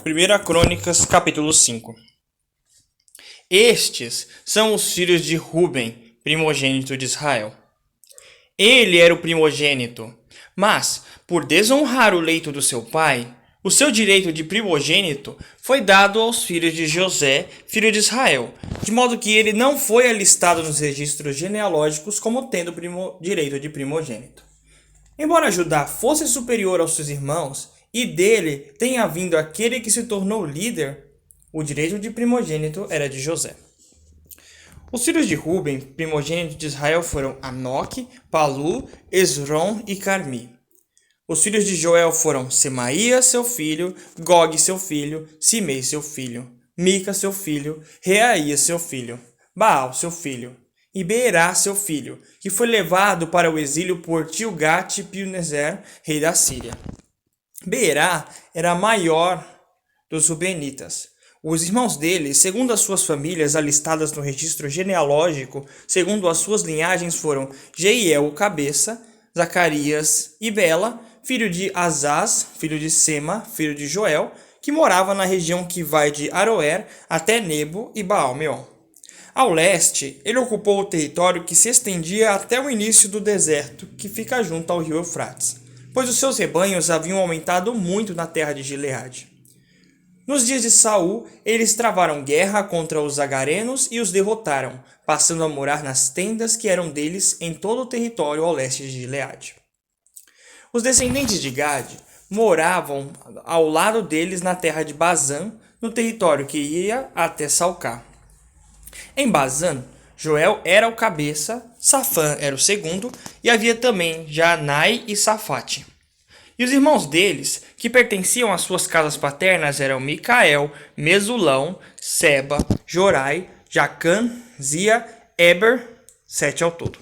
1 Crônicas, capítulo 5. Estes são os filhos de Ruben, primogênito de Israel. Ele era o primogênito, mas, por desonrar o leito do seu pai, o seu direito de primogênito foi dado aos filhos de José, filho de Israel, de modo que ele não foi alistado nos registros genealógicos como tendo direito de primogênito. Embora Judá fosse superior aos seus irmãos, e dele tenha vindo aquele que se tornou líder, o direito de primogênito era de José. Os filhos de Ruben, primogênito de Israel, foram Anoque, Palu, Esrom e Carmi. Os filhos de Joel foram Semaías, seu filho, Gog, seu filho, Simei, seu filho, Mica, seu filho, Reaías, seu filho, Baal, seu filho, e Beerá, seu filho, que foi levado para o exílio por Tilgat-Pilneser, rei da Síria. Beerá era a maior dos Rubenitas. Os irmãos dele, segundo as suas famílias alistadas no registro genealógico, segundo as suas linhagens, foram Jeiel, o cabeça, Zacarias e Bela, filho de Azaz, filho de Sema, filho de Joel, que morava na região que vai de Aroer até Nebo e Baal-Meon. Ao leste, ele ocupou o território que se estendia até o início do deserto, que fica junto ao rio Eufrates, pois os seus rebanhos haviam aumentado muito na terra de Gileade. Nos dias de Saul, eles travaram guerra contra os agarenos e os derrotaram, passando a morar nas tendas que eram deles em todo o território ao leste de Gileade. Os descendentes de Gade moravam ao lado deles na terra de Bazã, no território que ia até Salcá. Em Bazã, Joel era o cabeça, Safã era o segundo, e havia também Janai e Safate. E os irmãos deles, que pertenciam às suas casas paternas, eram Micael, Mesulão, Seba, Jorai, Jacã, Zia, Eber, 7 ao todo.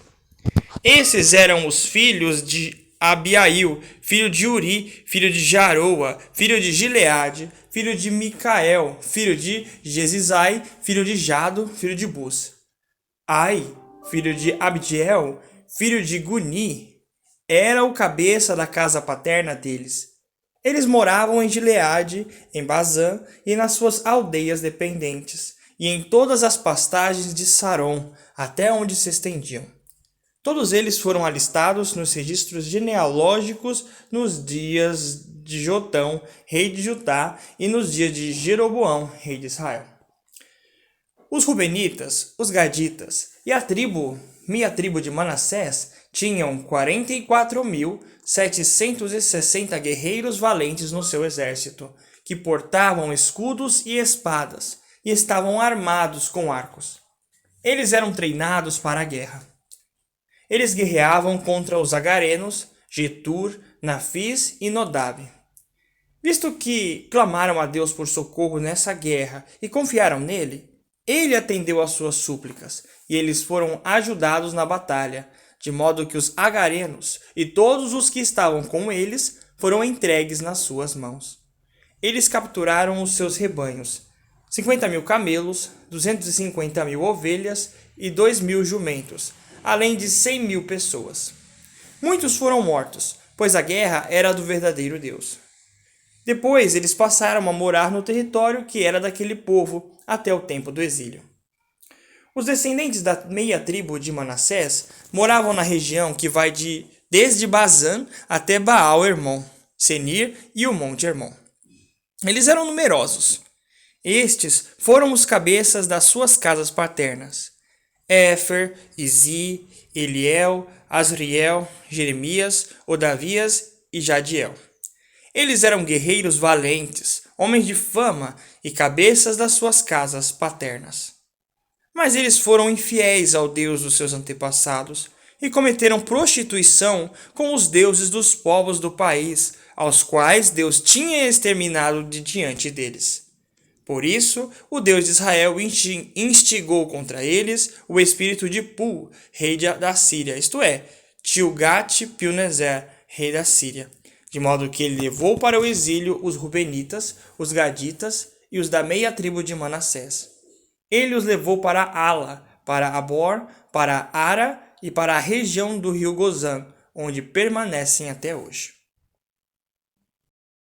Esses eram os filhos de Abiail, filho de Uri, filho de Jaroa, filho de Gileade, filho de Micael, filho de Jesizai, filho de Jado, filho de Bus. Ai, filho de Abdiel, filho de Guni, era o cabeça da casa paterna deles. Eles moravam em Gileade, em Bazã e nas suas aldeias dependentes, e em todas as pastagens de Saron, até onde se estendiam. Todos eles foram alistados nos registros genealógicos nos dias de Jotão, rei de Judá, e nos dias de Jeroboão, rei de Israel. Os Rubenitas, os Gaditas e a minha tribo de Manassés tinham 44.760 guerreiros valentes no seu exército, que portavam escudos e espadas, e estavam armados com arcos. Eles eram treinados para a guerra. Eles guerreavam contra os agarenos, Getur, Nafis e Nodab. Visto que clamaram a Deus por socorro nessa guerra e confiaram nele, ele atendeu às suas súplicas, e eles foram ajudados na batalha, de modo que os agarenos e todos os que estavam com eles foram entregues nas suas mãos. Eles capturaram os seus rebanhos, 50.000 camelos, 250.000 ovelhas e 2.000 jumentos, além de 100.000 pessoas. Muitos foram mortos, pois a guerra era do verdadeiro Deus. Depois eles passaram a morar no território que era daquele povo até o tempo do exílio. Os descendentes da meia tribo de Manassés moravam na região que vai desde Bazã até Baal-Hermon, Senir e o Monte Hermon. Eles eram numerosos. Estes foram os cabeças das suas casas paternas: Éfer, Izi, Eliel, Azriel, Jeremias, Odavias e Jadiel. Eles eram guerreiros valentes, homens de fama e cabeças das suas casas paternas. Mas eles foram infiéis ao Deus dos seus antepassados e cometeram prostituição com os deuses dos povos do país, aos quais Deus tinha exterminado de diante deles. Por isso, o Deus de Israel instigou contra eles o espírito de Pul, rei da Síria, isto é, Tilgat-Pilneser, rei da Síria, de modo que ele levou para o exílio os Rubenitas, os Gaditas e os da meia tribo de Manassés. Ele os levou para Ala, para Abor, para Ara e para a região do rio Gozã, onde permanecem até hoje.